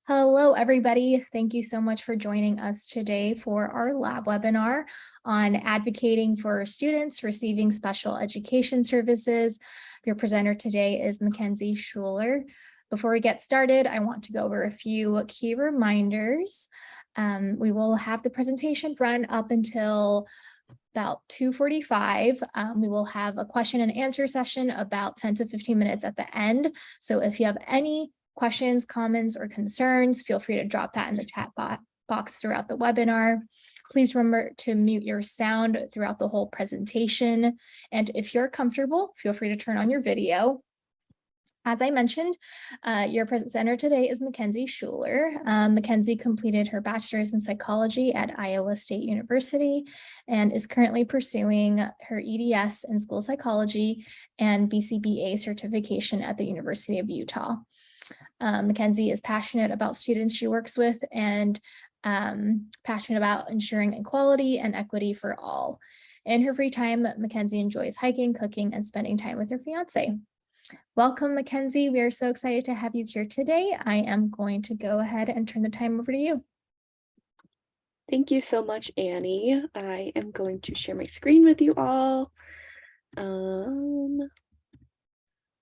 Hello, everybody. Thank you so much for joining us today for our lab webinar on advocating for students receiving special education services. Your presenter today is Mackenzie Schuler. Before we get started, I want to go over a few key reminders. We will have the presentation run up until about 2:45. We will have a question and answer session about 10 to 15 minutes at the end. So if you have any questions, comments, or concerns, feel free to drop that in the chat box throughout the webinar. Please remember to mute your sound throughout the whole presentation. And if you're comfortable, feel free to turn on your video. As I mentioned, your presenter today is Mackenzie Schuler. Mackenzie completed her bachelor's in psychology at Iowa State University and is currently pursuing her EDS in school psychology and BCBA certification at the University of Utah. Mackenzie is passionate about students she works with and passionate about ensuring equality and equity for all. In her free time, Mackenzie enjoys hiking, cooking, and spending time with her fiance. Welcome, Mackenzie. We are so excited to have you here today. I am going to go ahead and turn the time over to you. Thank you so much, Annie. I am going to share my screen with you all.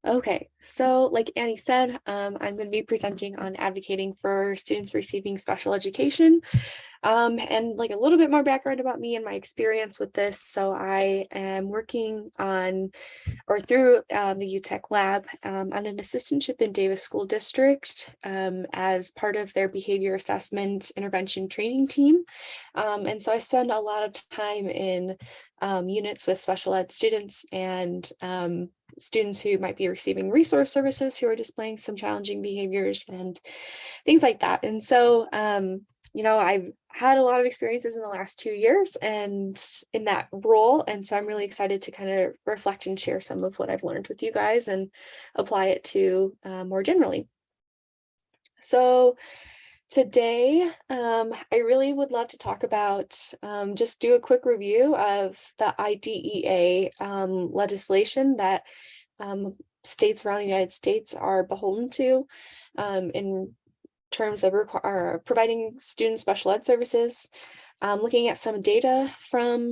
Okay, so like Annie said, I'm going to be presenting on advocating for students receiving special education. And like a little bit more background about me and my experience with this. So I am working on or through the UTech lab on an assistantship in Davis School District as part of their behavior assessment intervention training team. And so I spend a lot of time in units with special ed students and students who might be receiving resource services who are displaying some challenging behaviors and things like that. And so, I've had a lot of experiences in the last 2 years and in that role. And so I'm really excited to kind of reflect and share some of what I've learned with you guys and apply it to more generally. So today, I really would love to talk about, just do a quick review of the IDEA legislation that states around the United States are beholden to in terms of providing student special ed services, looking at some data from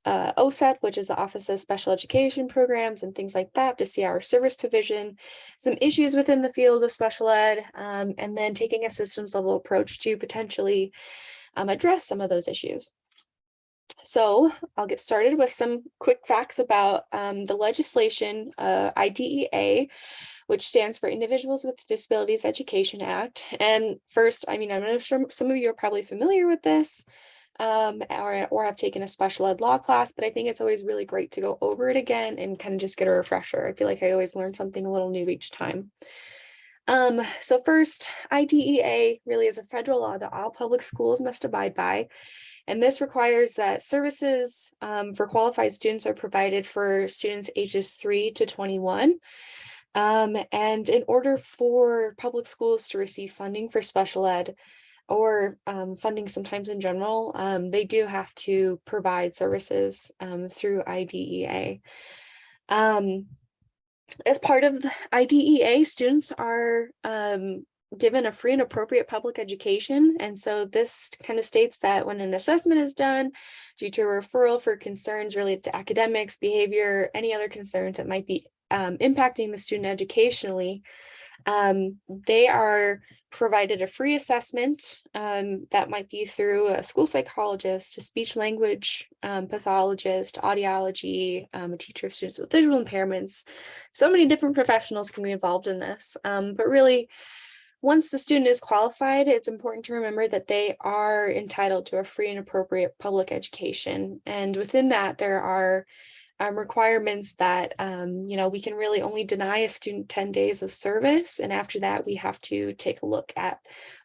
OSEP, which is the Office of Special Education Programs and things like that, to see our service provision, some issues within the field of special ed, and then taking a systems level approach to potentially address some of those issues. So I'll get started with some quick facts about the legislation, IDEA, which stands for Individuals with Disabilities Education Act. And first, I'm not sure some of you are probably familiar with this or have taken a special ed law class, but I think it's always really great to go over it again and kind of just get a refresher. I feel like I always learn something a little new each time. So first, IDEA really is a federal law that all public schools must abide by. And this requires that services for qualified students are provided for students ages 3 to 21. And in order for public schools to receive funding for special ed or funding sometimes in general, they do have to provide services through IDEA. As part of the IDEA, students are given a free and appropriate public education. And so this kind of states that when an assessment is done due to a referral for concerns related to academics, behavior, any other concerns that might be impacting the student educationally, they are provided a free assessment that might be through a school psychologist, a speech language pathologist, audiology, a teacher of students with visual impairments. So many different professionals can be involved in this, but really, once the student is qualified, it's important to remember that they are entitled to a free and appropriate public education. And within that, there are requirements that, we can really only deny a student 10 days of service. And after that, we have to take a look at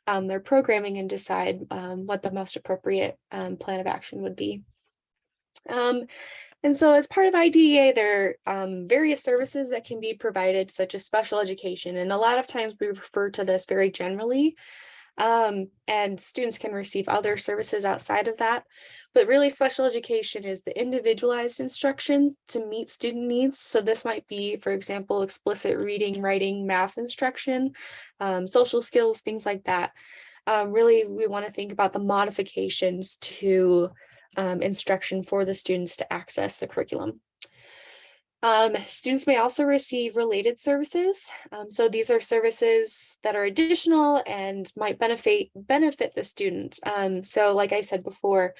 their programming and decide what the most appropriate plan of action would be. And so as part of IDEA, there are various services that can be provided, such as special education. And a lot of times we refer to this very generally. And students can receive other services outside of that. But really, special education is the individualized instruction to meet student needs. So this might be, for example, explicit reading, writing, math instruction, social skills, things like that. Really, we want to think about the modifications to instruction for the students to access the curriculum. Students may also receive related services. So these are services that are additional and might benefit the students. So like I said before,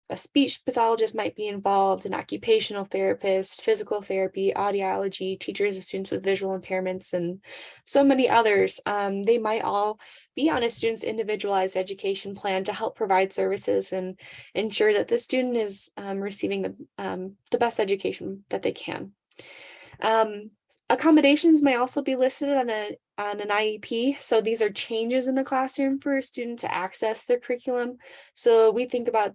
a speech pathologist might be involved, an occupational therapist, physical therapy, audiology, teachers of students with visual impairments, and so many others. They might all be on a student's individualized education plan to help provide services and ensure that the student is receiving the best education that they can. Accommodations may also be listed on an IEP. So these are changes in the classroom for a student to access the curriculum. So we think about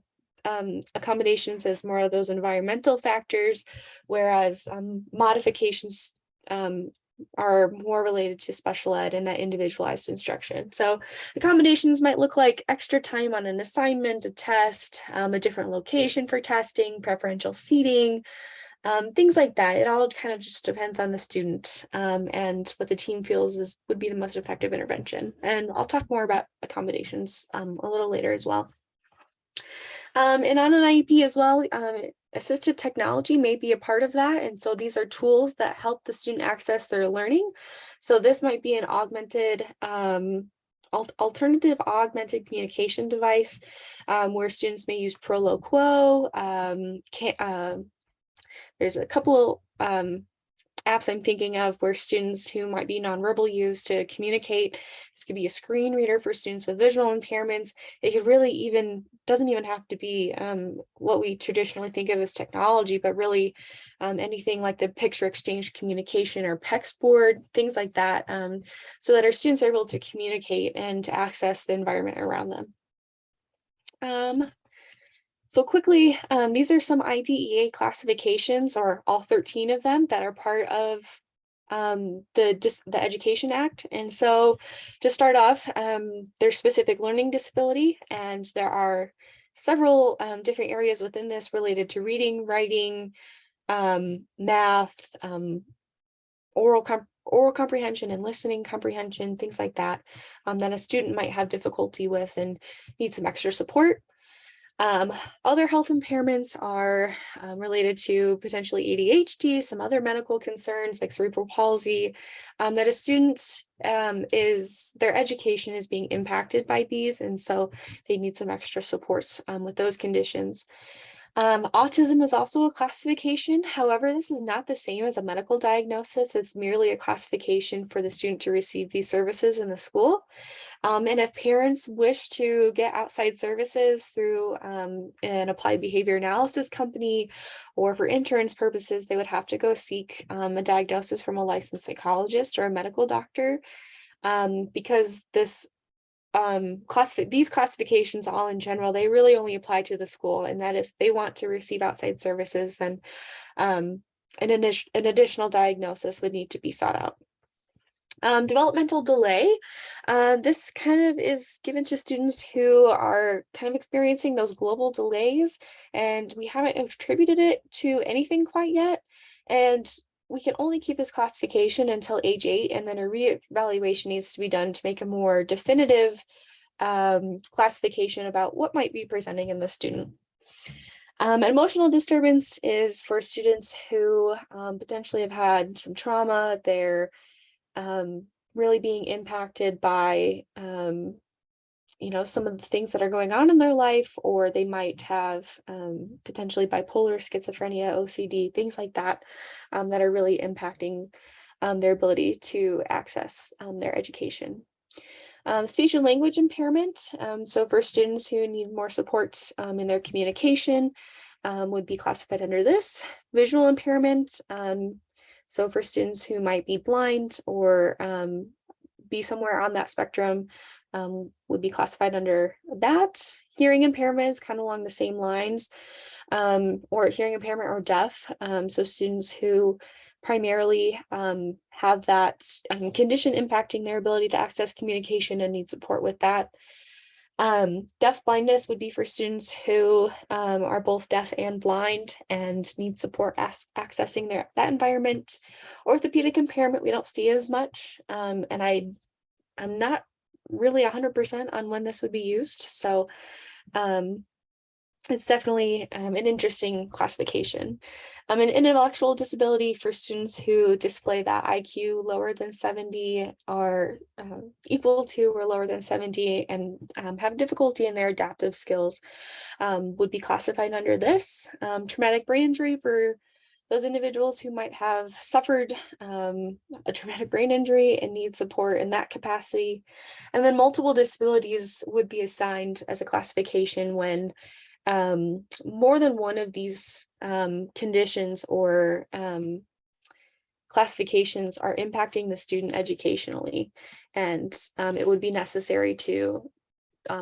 accommodations as more of those environmental factors, whereas modifications are more related to special ed and that individualized instruction. So accommodations might look like extra time on an assignment, a test, a different location for testing, preferential seating, things like that. It all kind of just depends on the student and what the team feels would be the most effective intervention. And I'll talk more about accommodations a little later as well. And on an IEP as well, assistive technology may be a part of that. And so these are tools that help the student access their learning. So this might be an augmented alternative augmented communication device where students may use pro lo quo. There's a couple apps I'm thinking of where students who might be nonverbal use to communicate. This could be a screen reader for students with visual impairments. It could really doesn't even have to be what we traditionally think of as technology, but really anything like the picture exchange communication or PEX board, things like that, so that our students are able to communicate and to access the environment around them. So quickly, these are some IDEA classifications, or all 13 of them, that are part of the Education Act. And so to start off, there's specific learning disability, and there are several different areas within this related to reading, writing, math, oral comprehension and listening comprehension, things like that, that a student might have difficulty with and need some extra support. Other health impairments are related to potentially ADHD, some other medical concerns like cerebral palsy, that a student their education is being impacted by these, and so they need some extra supports with those conditions. Autism is also a classification. However, this is not the same as a medical diagnosis. It's merely a classification for the student to receive these services in the school. And if parents wish to get outside services through an applied behavior analysis company, or for insurance purposes, they would have to go seek a diagnosis from a licensed psychologist or a medical doctor, because these classifications all in general, they really only apply to the school, and that if they want to receive outside services, then an additional diagnosis would need to be sought out. Developmental delay, this kind of is given to students who are kind of experiencing those global delays, and we haven't attributed it to anything quite yet. And we can only keep this classification until age 8, and then a reevaluation needs to be done to make a more definitive classification about what might be presenting in the student. Emotional disturbance is for students who potentially have had some trauma. They're really being impacted by some of the things that are going on in their life, or they might have potentially bipolar, schizophrenia, OCD, things like that, that are really impacting their ability to access their education. Speech and language impairment. So for students who need more supports in their communication, would be classified under this. Visual impairment. So for students who might be blind or be somewhere on that spectrum, would be classified under that. Hearing impairment is kind of along the same lines, or hearing impairment or deaf. So students who primarily have that condition impacting their ability to access communication and need support with that. Deaf blindness would be for students who are both deaf and blind and need support accessing that environment. Orthopedic impairment we don't see as much, and I'm not really 100% on when this would be used. So it's definitely an interesting classification. An intellectual disability for students who display that IQ lower than 70 or equal to or lower than 70 and have difficulty in their adaptive skills would be classified under this. Traumatic brain injury for those individuals who might have suffered a traumatic brain injury and need support in that capacity. And then multiple disabilities would be assigned as a classification when more than one of these conditions or classifications are impacting the student educationally, and it would be necessary to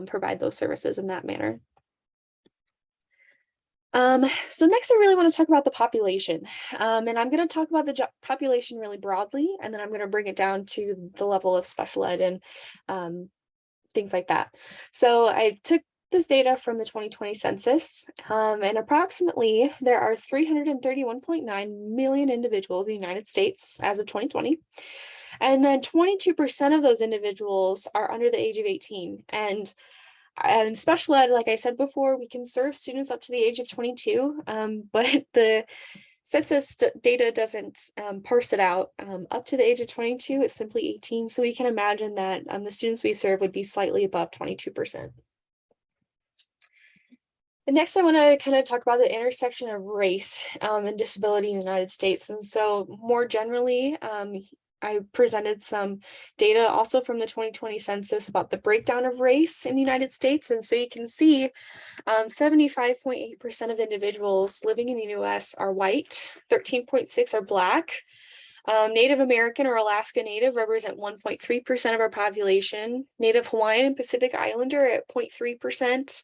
provide those services in that manner. So next I really want to talk about the population, and I'm going to talk about the population really broadly, and then I'm going to bring it down to the level of special ed and things like that. So I took this data from the 2020 census, and approximately there are 331.9 million individuals in the United States as of 2020. And then 22% of those individuals are under the age of 18. And special ed, like I said before, we can serve students up to the age of 22, but the census data doesn't parse it out up to the age of 22, it's simply 18. So we can imagine that the students we serve would be slightly above 22%. And next, I want to kind of talk about the intersection of race and disability in the United States. And so more generally, I presented some data also from the 2020 census about the breakdown of race in the United States. And so you can see 75.8% of individuals living in the US are white, 13.6% are Black. Native American or Alaska Native represent 1.3% of our population. Native Hawaiian and Pacific Islander at 0.3%.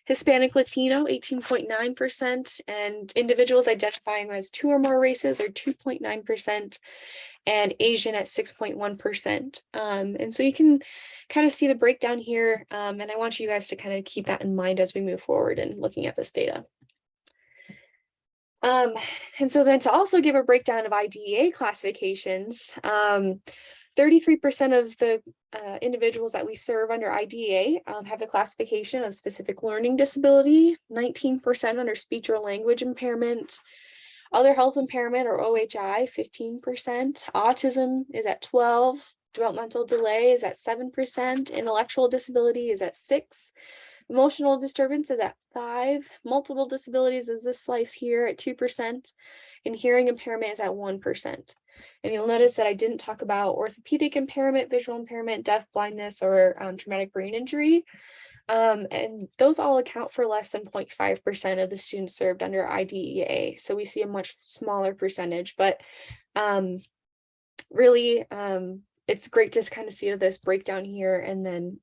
Hispanic Latino, 18.9%, and individuals identifying as two or more races are 2.9%, and Asian at 6.1%. And so you can kind of see the breakdown here, and I want you guys to kind of keep that in mind as we move forward in looking at this data. And so then to also give a breakdown of IDEA classifications, 33% of the individuals that we serve under IDEA have a classification of specific learning disability, 19% under speech or language impairment, other health impairment or OHI, 15%, autism is at 12%, developmental delay is at 7%, intellectual disability is at 6%, emotional disturbance is at 5%, multiple disabilities is this slice here at 2%, and hearing impairment is at 1%. And you'll notice that I didn't talk about orthopedic impairment, visual impairment, deaf blindness, or traumatic brain injury. And those all account for less than 0.5% of the students served under IDEA. So we see a much smaller percentage, but really it's great to kind of see this breakdown here and then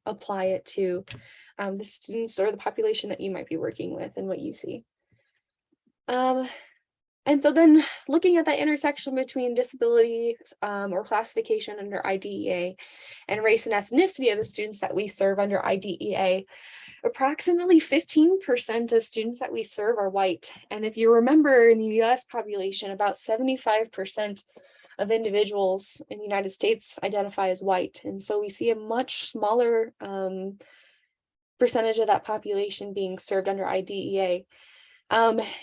apply it to the students or the population that you might be working with and what you see. And so then looking at that intersection between disability or classification under IDEA and race and ethnicity of the students that we serve under IDEA, approximately 15% of students that we serve are white. And if you remember in the US population, about 75% of individuals in the United States identify as white. And so we see a much smaller percentage of that population being served under IDEA.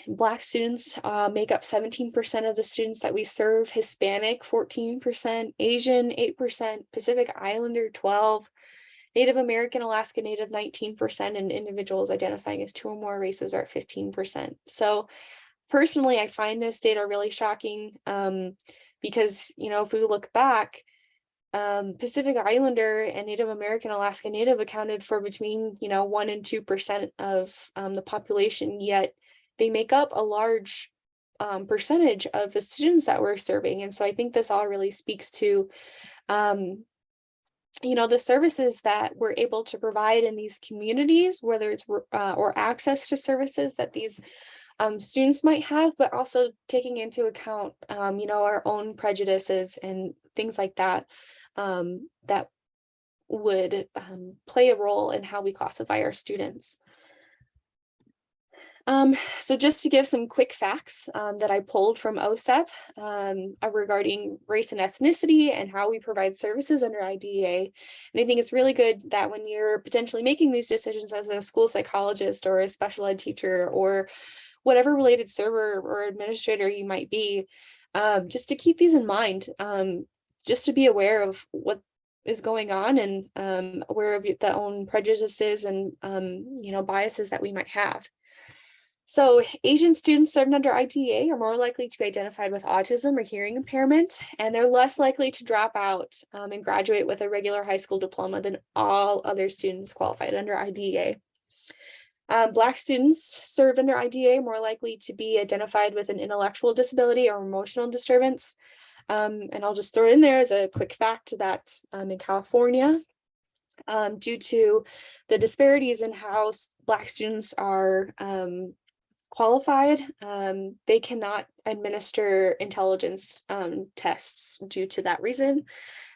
Black students make up 17% of the students that we serve, Hispanic 14%, Asian 8%, Pacific Islander 12%, Native American, Alaska Native 19%, and individuals identifying as two or more races are at 15%. So personally, I find this data really shocking because, you know, if we look back, Pacific Islander and Native American, Alaska Native accounted for between, 1 and 2% of the population, yet they make up a large percentage of the students that we're serving. And so I think this all really speaks to, the services that we're able to provide in these communities, whether it's or access to services that these students might have, but also taking into account, our own prejudices and things like that, that would play a role in how we classify our students. So just to give some quick facts that I pulled from OSEP regarding race and ethnicity and how we provide services under IDEA. And I think it's really good that when you're potentially making these decisions as a school psychologist or a special ed teacher or whatever related server or administrator you might be, just to keep these in mind, just to be aware of what is going on and aware of the own prejudices and biases that we might have. So Asian students served under IDEA are more likely to be identified with autism or hearing impairment, and they're less likely to drop out and graduate with a regular high school diploma than all other students qualified under IDEA. Black students served under IDEA are more likely to be identified with an intellectual disability or emotional disturbance. And I'll just throw in there as a quick fact that in California, due to the disparities in how Black students are qualified, they cannot administer intelligence tests due to that reason.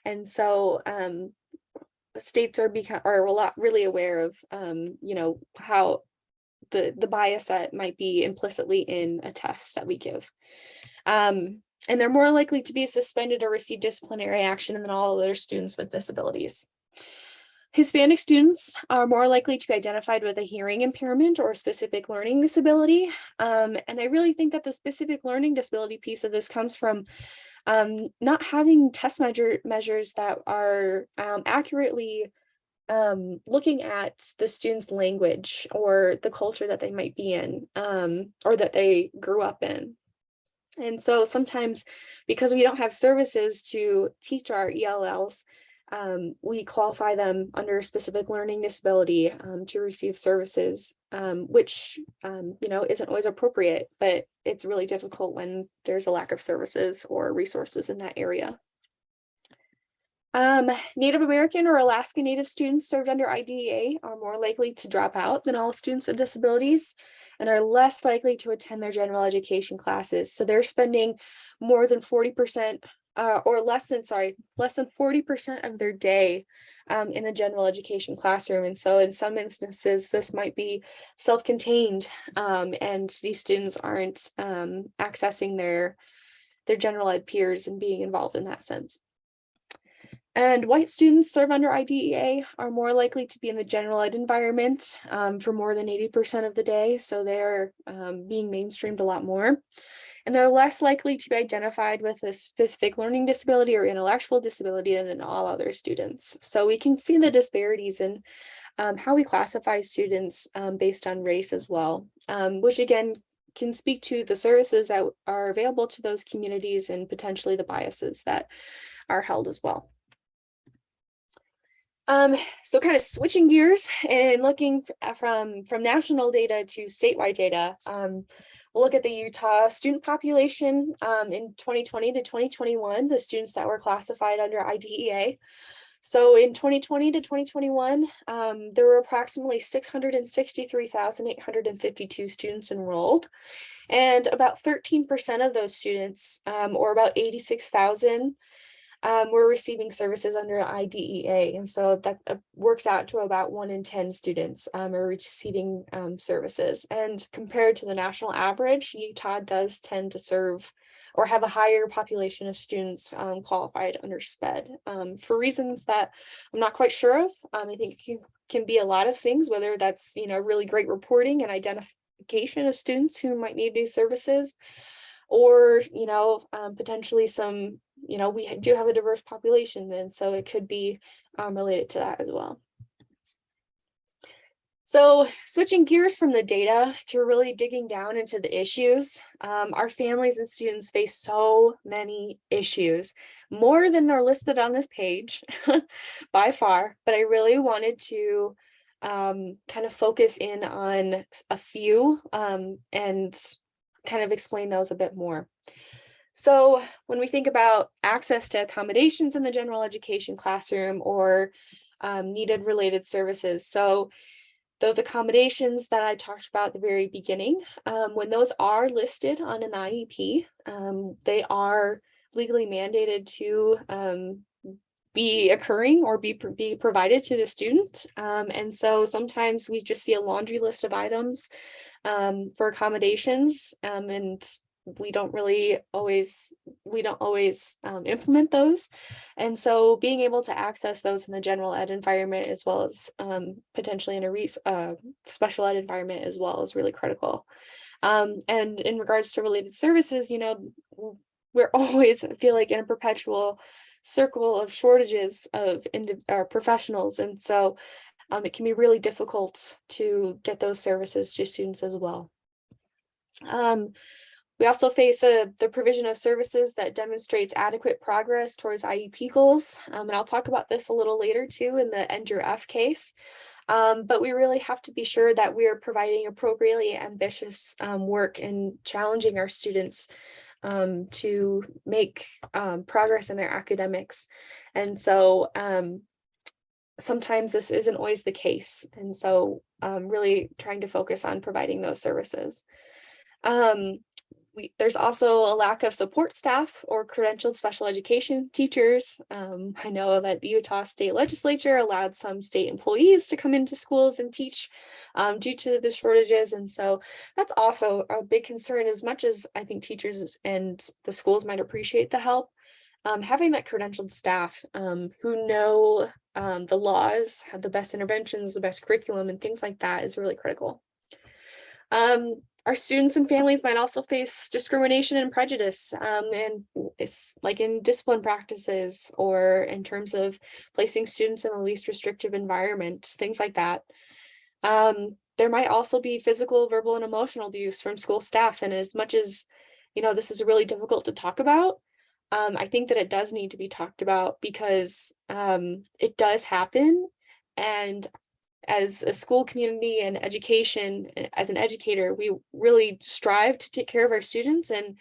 And so states are really aware of how the bias that might be implicitly in a test that we give. And they're more likely to be suspended or receive disciplinary action than all other students with disabilities. Hispanic students are more likely to be identified with a hearing impairment or specific learning disability. And I really think that the specific learning disability piece of this comes from not having test measures that are accurately looking at the student's language or the culture that they might be in or that they grew up in. And so sometimes, because we don't have services to teach our ELLs, we qualify them under a specific learning disability to receive services, which isn't always appropriate, but it's really difficult when there's a lack of services or resources in that area. Native American or Alaska Native students served under IDEA are more likely to drop out than all students with disabilities and are less likely to attend their general education classes. So they're spending more than 40% or less than 40% of their day in the general education classroom. And so in some instances, this might be self-contained and these students aren't accessing their general ed peers and being involved in that sense. And white students serve under IDEA are more likely to be in the general ed environment for more than 80% of the day. So they're being mainstreamed a lot more. And they're less likely to be identified with a specific learning disability or intellectual disability than all other students. So we can see the disparities in how we classify students based on race as well, which again can speak to the services that are available to those communities and potentially the biases that are held as well. So kind of switching gears and looking from national data to statewide data, we'll look at the Utah student population in 2020 to 2021, the students that were classified under IDEA. So in 2020 to 2021, there were approximately 663,852 students enrolled, and about 13% of those students, or about 86,000, we're receiving services under IDEA. And so that works out to about 1 in 10 students are receiving services. And compared to the national average, Utah does tend to serve or have a higher population of students qualified under SPED for reasons that I'm not quite sure of. I think it can be a lot of things, whether that's, really great reporting and identification of students who might need these services, or, potentially some, we do have a diverse population, and so it could be related to that as well. So switching gears from the data to really digging down into the issues, our families and students face so many issues, more than are listed on this page by far, but I really wanted to kind of focus in on a few and kind of explain those a bit more. So when we think about access to accommodations in the general education classroom or needed related services, so those accommodations that I talked about at the very beginning, when those are listed on an IEP, they are legally mandated to be occurring or be provided to the student. And so sometimes we just see a laundry list of items for accommodations, and we don't always implement those. And so being able to access those in the general ed environment, as well as potentially in a special ed environment as well, is really critical. And in regards to related services, we're always, I feel like, in a perpetual circle of shortages of professionals. And so it can be really difficult to get those services to students as well. We also face the provision of services that demonstrates adequate progress towards IEP goals. And I'll talk about this a little later too in the NJRF case. But we really have to be sure that we are providing appropriately ambitious work and challenging our students to make progress in their academics. And so sometimes this isn't always the case. And so really trying to focus on providing those services. There's also a lack of support staff or credentialed special education teachers. I know that the Utah State Legislature allowed some state employees to come into schools and teach due to the shortages. And so that's also a big concern. As much as I think teachers and the schools might appreciate the help, having that credentialed staff who know the laws, have the best interventions, the best curriculum, and things like that is really critical. Our students and families might also face discrimination and prejudice, and it's like in discipline practices or in terms of placing students in the least restrictive environment, things like that. There might also be physical, verbal, and emotional abuse from school staff. And as much as, this is really difficult to talk about, I think that it does need to be talked about because it does happen. And as a school community and education, as an educator, we really strive to take care of our students. And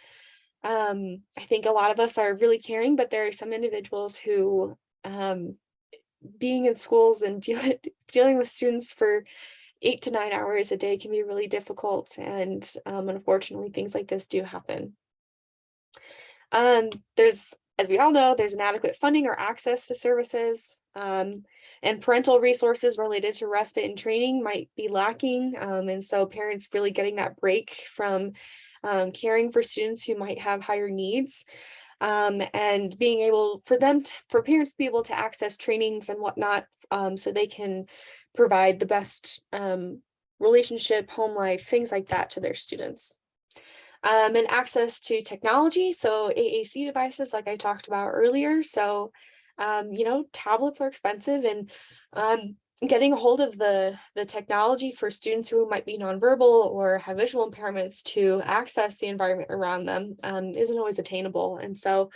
I think a lot of us are really caring, but there are some individuals who being in schools and dealing with students for 8 to 9 hours a day can be really difficult. And unfortunately, things like this do happen. As we all know, there's inadequate funding or access to services, and parental resources related to respite and training might be lacking. And so parents really getting that break from caring for students who might have higher needs, and being able for parents to be able to access trainings and whatnot, so they can provide the best relationship, home life, things like that to their students. And access to technology, so AAC devices, like I talked about earlier. So, tablets are expensive, and getting a hold of the technology for students who might be nonverbal or have visual impairments to access the environment around them isn't always attainable. And so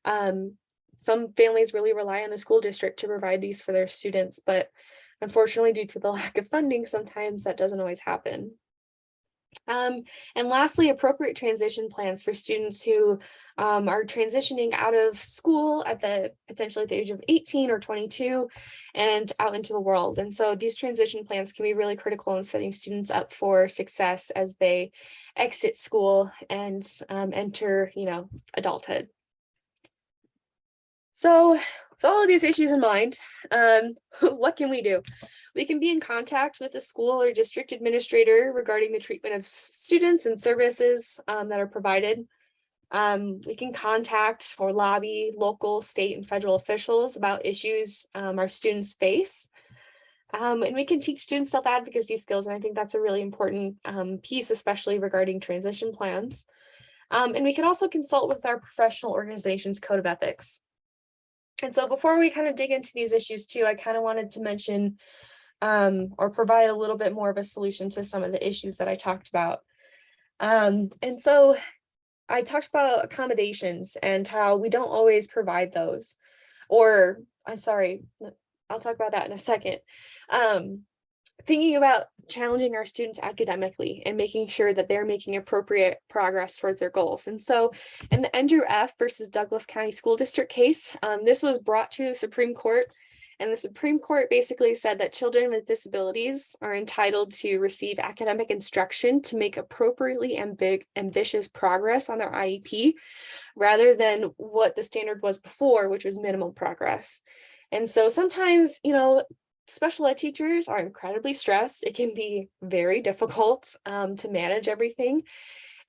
some families really rely on the school district to provide these for their students, but unfortunately, due to the lack of funding, sometimes that doesn't always happen. And lastly, appropriate transition plans for students who are transitioning out of school potentially at the age of 18 or 22 and out into the world. And so these transition plans can be really critical in setting students up for success as they exit school and enter, adulthood. So with all of these issues in mind, what can we do? We can be in contact with the school or district administrator regarding the treatment of students and services that are provided. We can contact or lobby local, state, and federal officials about issues our students face. And we can teach students self-advocacy skills, and I think that's a really important piece, especially regarding transition plans. And we can also consult with our professional organization's code of ethics. And so before we kind of dig into these issues too, I kind of wanted to mention or provide a little bit more of a solution to some of the issues that I talked about. And so I talked about accommodations and how we don't always provide those, or I'm sorry, I'll talk about that in a second. Thinking about challenging our students academically and making sure that they're making appropriate progress towards their goals. And so in the NJRF versus Douglas County School District case, this was brought to the Supreme Court And the Supreme Court basically said that children with disabilities are entitled to receive academic instruction to make appropriately ambitious progress on their IEP, rather than what the standard was before, which was minimal progress. And so sometimes, special ed teachers are incredibly stressed. It can be very difficult to manage everything.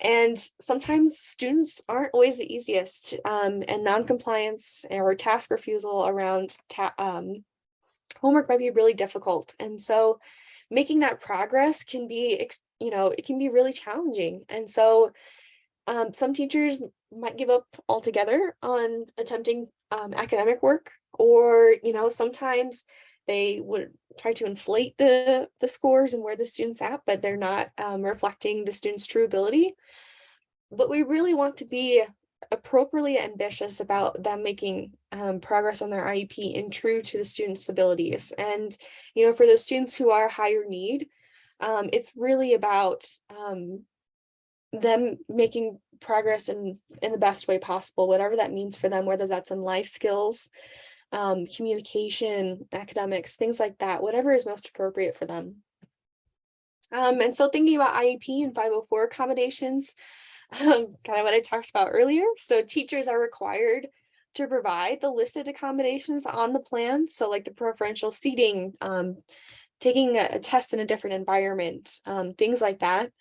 And sometimes students aren't always the easiest, and noncompliance or task refusal around homework might be really difficult. And so making that progress can be, it can be really challenging. And so some teachers might give up altogether on attempting academic work, or, sometimes they would try to inflate the scores and where the student's at, but they're not reflecting the student's true ability. But we really want to be appropriately ambitious about them making progress on their IEP and true to the student's abilities. And, for those students who are higher need, it's really about them making progress in the best way possible, whatever that means for them, whether that's in life skills, communication, academics, things like that, whatever is most appropriate for them. And so thinking about IEP and 504 accommodations, kind of what I talked about earlier. So teachers are required to provide the listed accommodations on the plan. So like the preferential seating, taking a test in a different environment, things like that.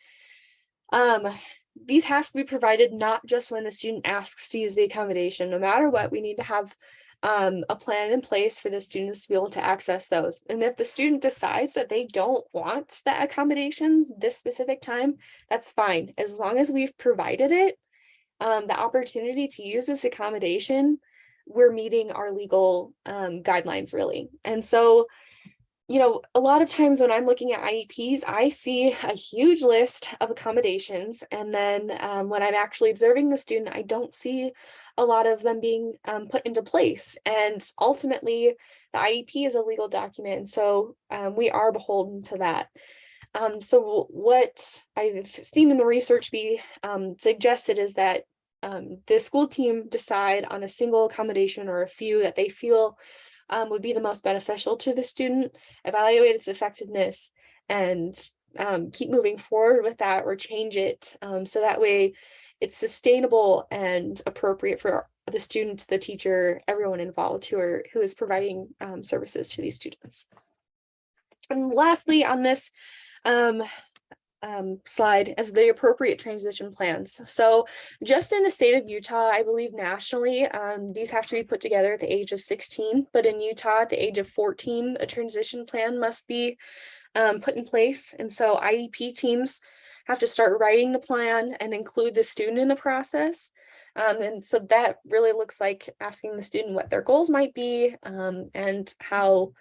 These have to be provided not just when the student asks to use the accommodation. No matter what, we need to have a plan in place for the students to be able to access those. And if the student decides that they don't want that accommodation this specific time, that's fine. As long as we've provided it, the opportunity to use this accommodation, we're meeting our legal guidelines, really. And so, a lot of times when I'm looking at IEPs, I see a huge list of accommodations. And then when I'm actually observing the student, I don't see a lot of them being put into place. And ultimately, the IEP is a legal document. And so we are beholden to that. So what I've seen in the research be suggested is that the school team decide on a single accommodation or a few that they feel would be the most beneficial to the student, evaluate its effectiveness, and keep moving forward with that or change it. So that way it's sustainable and appropriate for the student, the teacher, everyone involved who is providing services to these students. And lastly, on this slide as the appropriate transition plans. So just in the state of Utah, I believe nationally, these have to be put together at the age of 16, but in Utah at the age of 14, a transition plan must be put in place. And so IEP teams have to start writing the plan and include the student in the process. And so that really looks like asking the student what their goals might be and how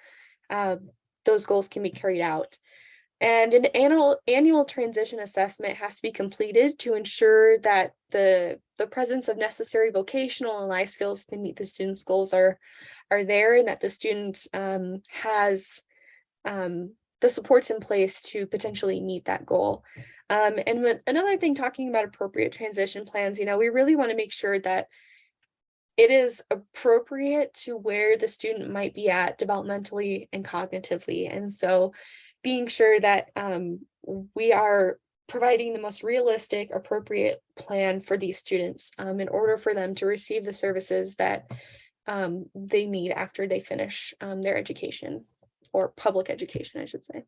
those goals can be carried out. And an annual transition assessment has to be completed to ensure that the presence of necessary vocational and life skills to meet the student's goals are there, and that the student has the supports in place to potentially meet that goal. And with another thing, talking about appropriate transition plans, we really want to make sure that it is appropriate to where the student might be at developmentally and cognitively. And so being sure that we are providing the most realistic, appropriate plan for these students in order for them to receive the services that they need after they finish their education, or public education, I should say.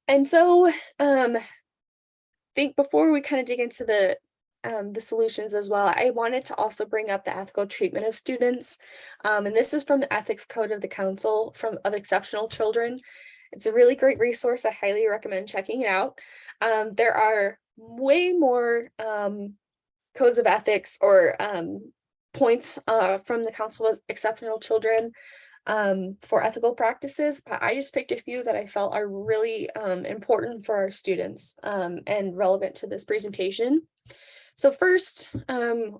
And so I think before we kind of dig into the solutions as well, I wanted to also bring up the ethical treatment of students. And this is from the Ethics Code of the Council of Exceptional Children. It's a really great resource. I highly recommend checking it out. There are way more codes of ethics or points from the Council of Exceptional Children for ethical practices, but I just picked a few that I felt are really important for our students and relevant to this presentation. So first,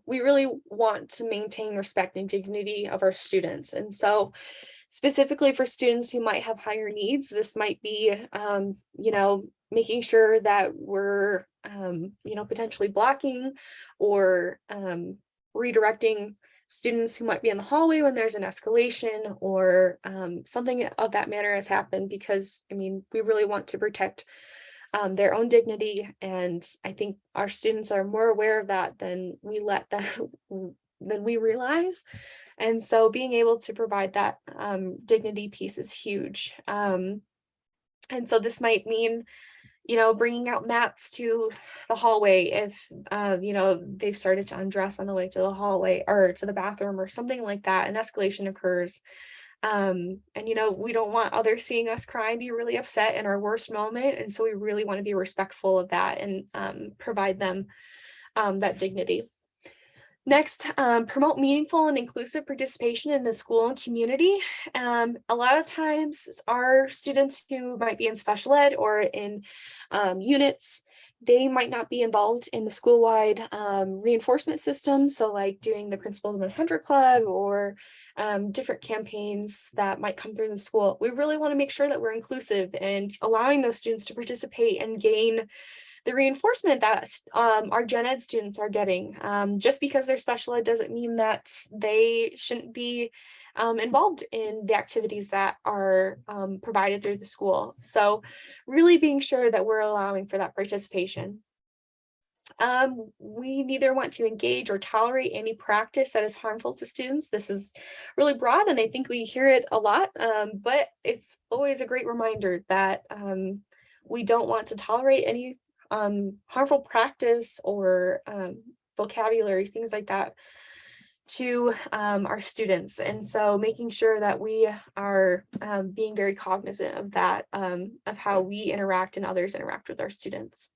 we really want to maintain respect and dignity of our students. And so specifically for students who might have higher needs, this might be, making sure that we're, potentially blocking or redirecting students who might be in the hallway when there's an escalation or something of that manner has happened, because I mean, we really want to protect their own dignity. And I think our students are more aware of that than we realize. And so being able to provide that dignity piece is huge. And so this might mean, bringing out mats to the hallway if, they've started to undress on the way to the hallway or to the bathroom or something like that. An escalation occurs. And, we don't want others seeing us cry and be really upset in our worst moment. And so we really want to be respectful of that and provide them that dignity. Next, promote meaningful and inclusive participation in the school and community. A lot of times our students who might be in special ed or in units, they might not be involved in the school-wide reinforcement system. So like doing the Principals 100 Club or different campaigns that might come through the school. We really want to make sure that we're inclusive and allowing those students to participate and gain the reinforcement that our gen ed students are getting. Just because they're special ed doesn't mean that they shouldn't be involved in the activities that are provided through the school. So really being sure that we're allowing for that participation. We neither want to engage or tolerate any practice that is harmful to students. This is really broad, and I think we hear it a lot, but it's always a great reminder that we don't want to tolerate any harmful practice or vocabulary, things like that, to our students. And so making sure that we are being very cognizant of that, of how we interact and others interact with our students.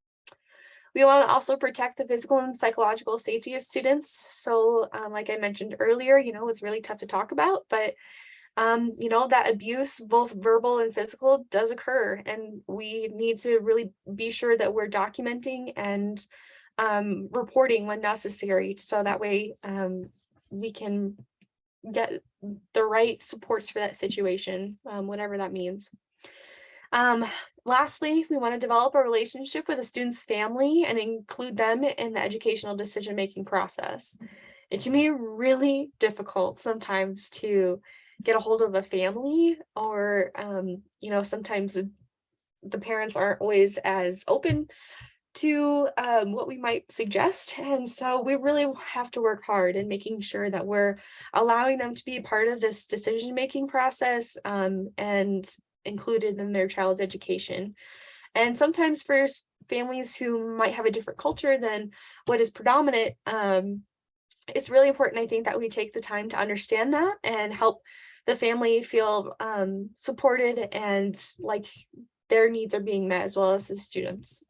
We want to also protect the physical and psychological safety of students. So like I mentioned earlier, it's really tough to talk about, but that abuse, both verbal and physical, does occur, and we need to really be sure that we're documenting and reporting when necessary, so that way we can get the right supports for that situation, whatever that means. Lastly, we want to develop a relationship with a student's family and include them in the educational decision-making process. It can be really difficult sometimes to get a hold of a family, or sometimes the parents aren't always as open to what we might suggest. And so we really have to work hard in making sure that we're allowing them to be part of this decision-making process and included in their child's education. And sometimes for families who might have a different culture than what is predominant, it's really important, I think, that we take the time to understand that and help the family feel supported and like their needs are being met, as well as the students.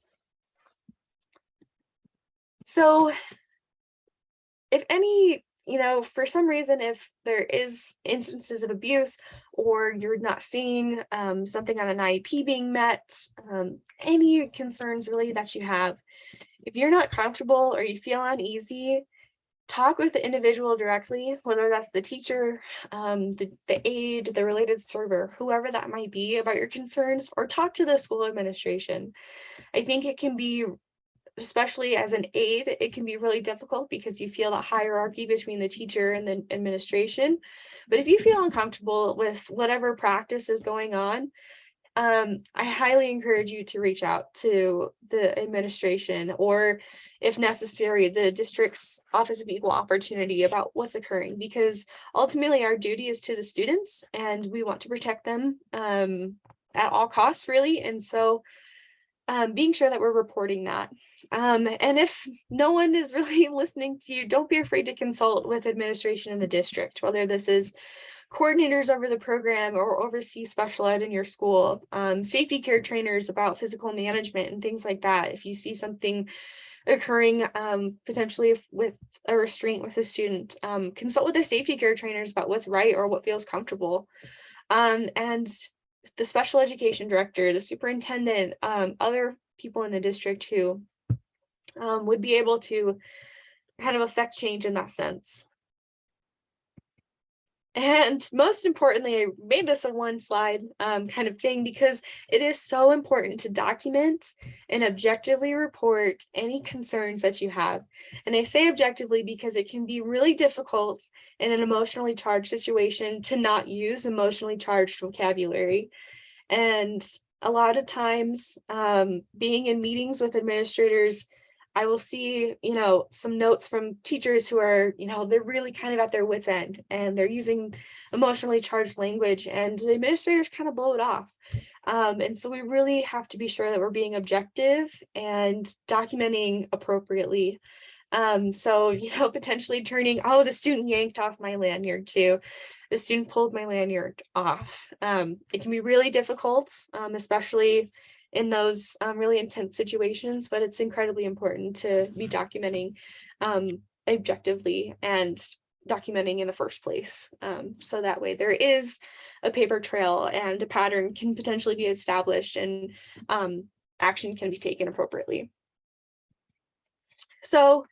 So if any, for some reason, if there is instances of abuse, or you're not seeing something on an IEP being met, any concerns really that you have, if you're not comfortable or you feel uneasy, talk with the individual directly, whether that's the teacher, the aide, the related server, whoever that might be, about your concerns, or talk to the school administration. I think it can be, especially as an aide, it can be really difficult because you feel that hierarchy between the teacher and the administration. But if you feel uncomfortable with whatever practice is going on, I highly encourage you to reach out to the administration, or if necessary, the district's Office of Equal Opportunity, about what's occurring, because ultimately our duty is to the students and we want to protect them at all costs, really. And so being sure that we're reporting that. And if no one is really listening to you, don't be afraid to consult with administration in the district, whether this is coordinators over the program or oversee special ed in your school, safety care trainers about physical management and things like that. If you see something occurring potentially with a restraint with a student, consult with the safety care trainers about what's right or what feels comfortable. And the special education director, the superintendent, other people in the district who would be able to kind of affect change in that sense. And most importantly, I made this a one slide kind of thing because it is so important to document and objectively report any concerns that you have. And I say objectively because it can be really difficult in an emotionally charged situation to not use emotionally charged vocabulary. And a lot of times, being in meetings with administrators, I will see, some notes from teachers who are, they're really kind of at their wits' end and they're using emotionally charged language, and the administrators kind of blow it off. And so we really have to be sure that we're being objective and documenting appropriately. So, potentially turning, oh, the student yanked off my lanyard too. The student pulled my lanyard off. It can be really difficult, especially in those really intense situations, but it's incredibly important to be documenting objectively and documenting in the first place. So that way there is a paper trail and a pattern can potentially be established, and action can be taken appropriately. So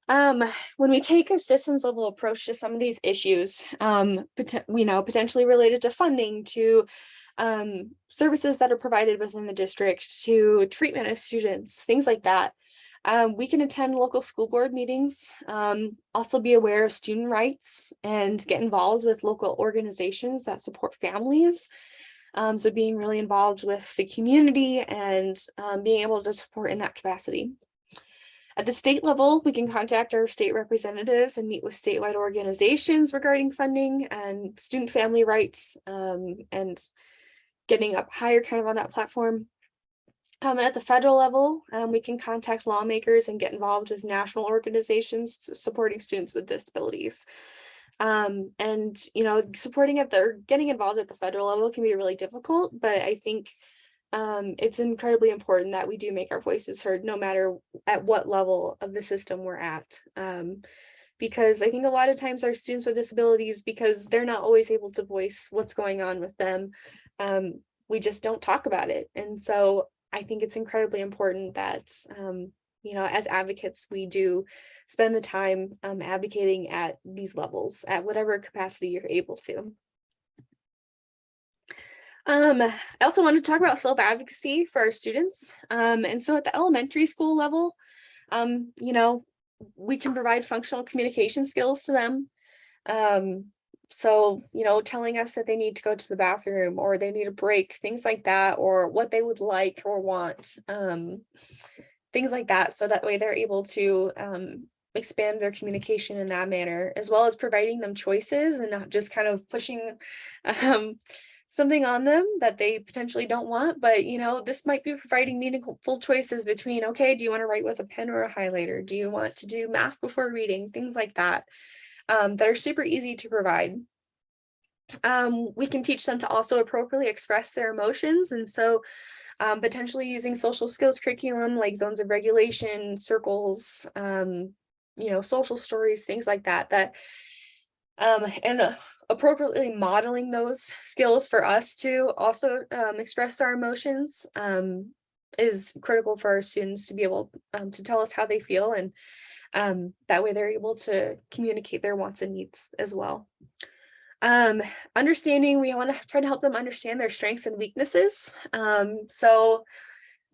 when we take a systems level approach to some of these issues, potentially related to funding, to services that are provided within the district, to treatment of students, things like that, we can attend local school board meetings, also be aware of student rights, and get involved with local organizations that support families. So being really involved with the community and being able to support in that capacity. At the state level, we can contact our state representatives and meet with statewide organizations regarding funding and student family rights, and getting up higher kind of on that platform. And at the federal level, we can contact lawmakers and get involved with national organizations supporting students with disabilities. And supporting getting involved at the federal level can be really difficult, but I think it's incredibly important that we do make our voices heard, no matter at what level of the system we're at. Because I think a lot of times our students with disabilities, because they're not always able to voice what's going on with them, we just don't talk about it. And so I think it's incredibly important that, as advocates, we do spend the time advocating at these levels, at whatever capacity you're able to. I also wanted to talk about self-advocacy for our students. And so at the elementary school level, we can provide functional communication skills to them. So, telling us that they need to go to the bathroom or they need a break, things like that, or what they would like or want, things like that. So that way they're able to expand their communication in that manner, as well as providing them choices and not just kind of pushing something on them that they potentially don't want. But, this might be providing meaningful choices between, okay, do you want to write with a pen or a highlighter? Do you want to do math before reading? Things like that, that are super easy to provide. We can teach them to also appropriately express their emotions. And so potentially using social skills curriculum like zones of regulation, circles, social stories, things like that, and appropriately modeling those skills for us to also express our emotions is critical for our students to be able to tell us how they feel, and that way they're able to communicate their wants and needs as well. Understanding, we want to try to help them understand their strengths and weaknesses, so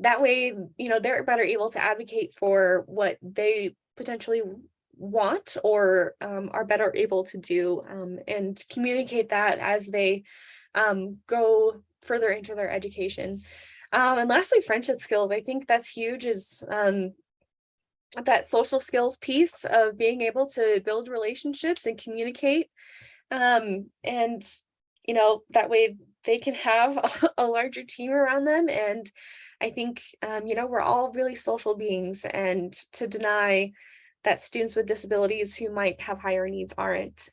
that way they're better able to advocate for what they potentially want or are better able to do, and communicate that as they go further into their education. And lastly, friendship skills. I think that's huge, is that social skills piece of being able to build relationships and communicate, and that way they can have a larger team around them. And I think we're all really social beings, and to deny that students with disabilities who might have higher needs aren't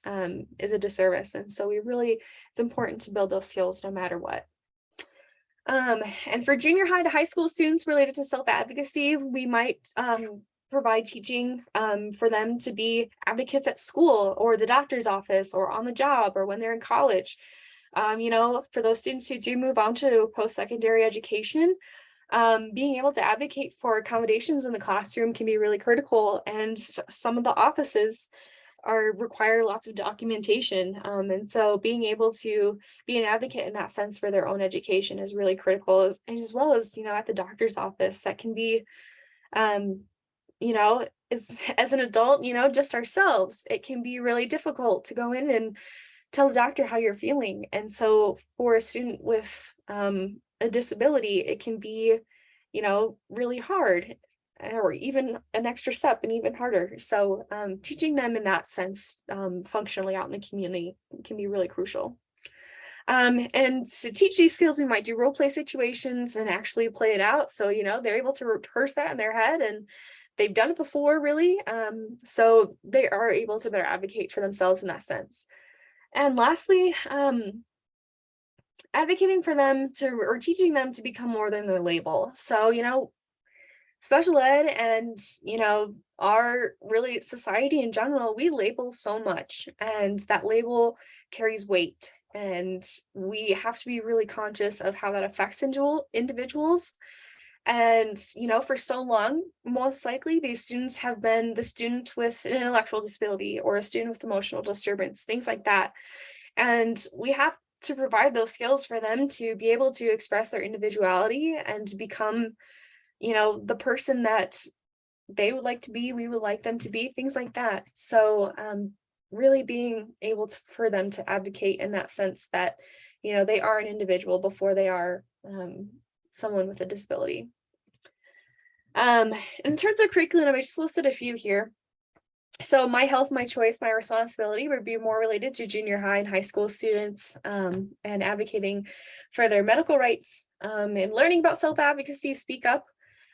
is a disservice. And so it's important to build those skills no matter what. And for junior high to high school students related to self-advocacy, we might provide teaching for them to be advocates at school or the doctor's office or on the job or when they're in college. For those students who do move on to post-secondary education, being able to advocate for accommodations in the classroom can be really critical. And some of the offices require lots of documentation. And so being able to be an advocate in that sense for their own education is really critical, as well as, at the doctor's office. That can be, as an adult, just ourselves, it can be really difficult to go in and tell the doctor how you're feeling. And so for a student with a disability, it can be, really hard, or even an extra step and even harder. So teaching them in that sense, functionally out in the community, can be really crucial. And to teach these skills, we might do role play situations and actually play it out. So, they're able to rehearse that in their head, and they've done it before, really. So they are able to better advocate for themselves in that sense. And lastly, advocating for them or teaching them to become more than their label. So, special ed and, our really society in general, we label so much, and that label carries weight. And we have to be really conscious of how that affects individuals. And, for so long, most likely these students have been the student with an intellectual disability or a student with emotional disturbance, things like that. And we have to provide those skills for them to be able to express their individuality and to become, the person that they would like to be, we would like them to be, things like that. So really being able for them to advocate in that sense that, they are an individual before they are someone with a disability. In terms of curriculum, I just listed a few here. So my health, my choice, my responsibility would be more related to junior high and high school students, and advocating for their medical rights, and learning about self-advocacy, speak up.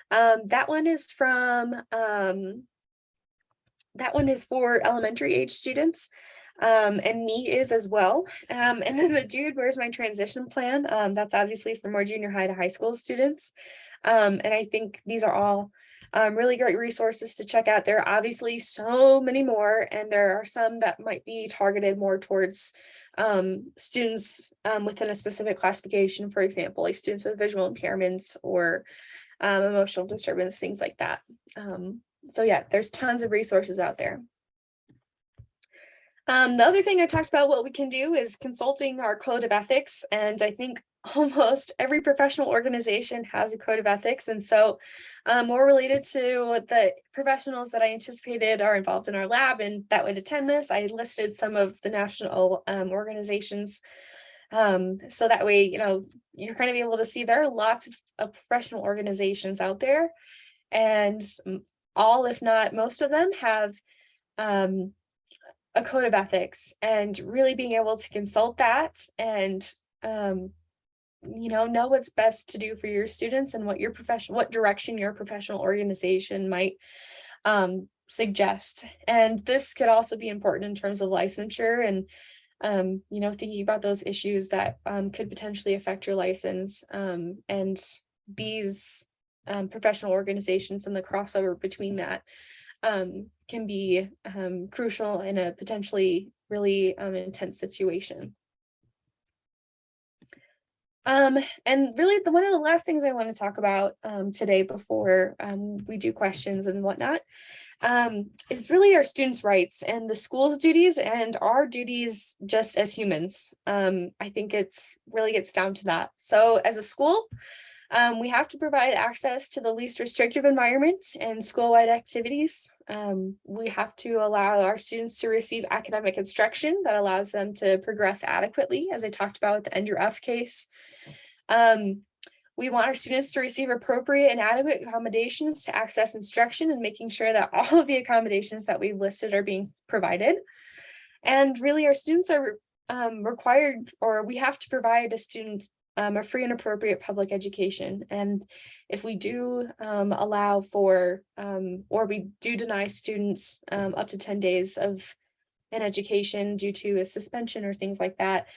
That one is for elementary age students, and me is as well. And then the dude, where's my transition plan? That's obviously for more junior high to high school students. And I think these are all really great resources to check out. There are obviously so many more, and there are some that might be targeted more towards students within a specific classification, for example, like students with visual impairments or emotional disturbance, things like that. So yeah, there's tons of resources out there. The other thing I talked about what we can do is consulting our code of ethics, and I think almost every professional organization has a code of ethics. And so more related to the professionals that I anticipated are involved in our lab and that would attend this, I listed some of the national organizations. So that way, you're kind of able to see there are lots of professional organizations out there, and all, if not most of them, have a code of ethics, and really being able to consult that and know what's best to do for your students and what direction your professional organization might suggest. And this could also be important in terms of licensure and thinking about those issues that could potentially affect your license, and these professional organizations and the crossover between that can be crucial in a potentially really intense situation. And really one of the last things I want to talk about today before we do questions and whatnot is really our students' rights and the school's duties and our duties just as humans. I think it's really gets down to that. So as a school, we have to provide access to the least restrictive environment and school-wide activities. We have to allow our students to receive academic instruction that allows them to progress adequately, as I talked about with the End Your F case. We want our students to receive appropriate and adequate accommodations to access instruction, and making sure that all of the accommodations that we've listed are being provided. And really, our students are required, or we have to provide a student a free and appropriate public education. And if we do allow for, or we do deny students up to 10 days of an education due to a suspension or things like that,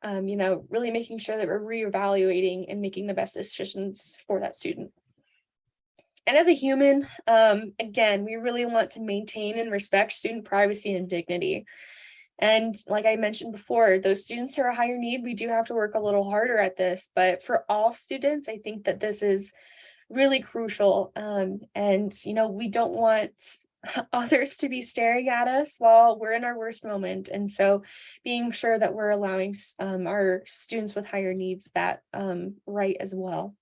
really making sure that we're reevaluating and making the best decisions for that student. And as a human, again, we really want to maintain and respect student privacy and dignity. And like I mentioned before, those students who are higher need, we do have to work a little harder at this, but for all students, I think that this is really crucial. And, we don't want others to be staring at us while we're in our worst moment. And so being sure that we're allowing our students with higher needs that right as well.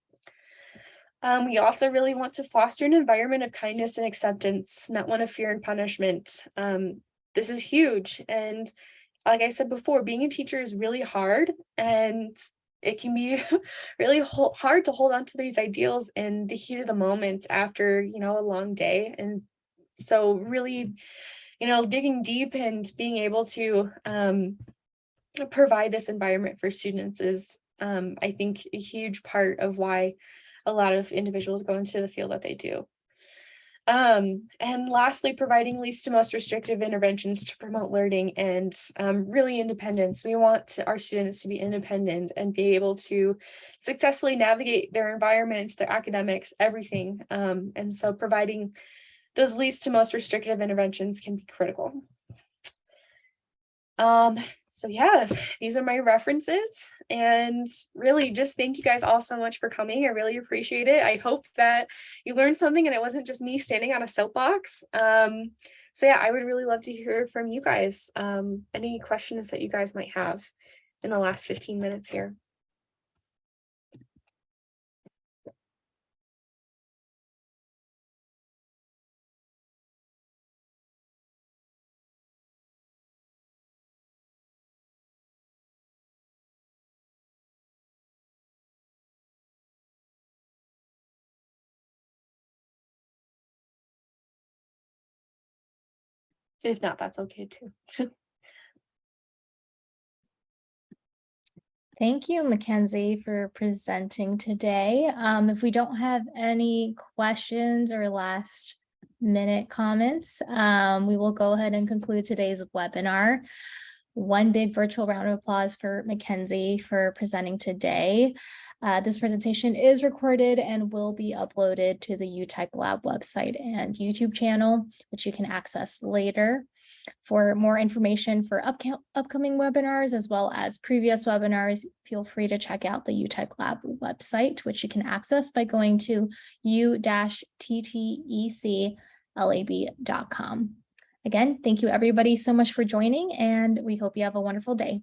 We also really want to foster an environment of kindness and acceptance, not one of fear and punishment. This is huge. And like I said before, being a teacher is really hard, and it can be really hard to hold on to these ideals in the heat of the moment after, a long day. And so really, digging deep and being able to provide this environment for students is, I think, a huge part of why a lot of individuals go into the field that they do. And lastly, providing least to most restrictive interventions to promote learning and really independence. We want our students to be independent and be able to successfully navigate their environment, their academics, everything. And so providing those least to most restrictive interventions can be critical. So yeah, these are my references, and really just thank you guys all so much for coming. I really appreciate it. I hope that you learned something and it wasn't just me standing on a soapbox. So yeah, I would really love to hear from you guys. Any questions that you guys might have in the last 15 minutes here. If not, that's okay too. Thank you, Mackenzie, for presenting today. If we don't have any questions or last minute comments, we will go ahead and conclude today's webinar. One big virtual round of applause for Mackenzie for presenting today. This presentation is recorded and will be uploaded to the UTech Lab website and YouTube channel, which you can access later. For more information for upcoming webinars, as well as previous webinars, feel free to check out the UTech Lab website, which you can access by going to u-tteclab.com. Again, thank you everybody so much for joining, and we hope you have a wonderful day.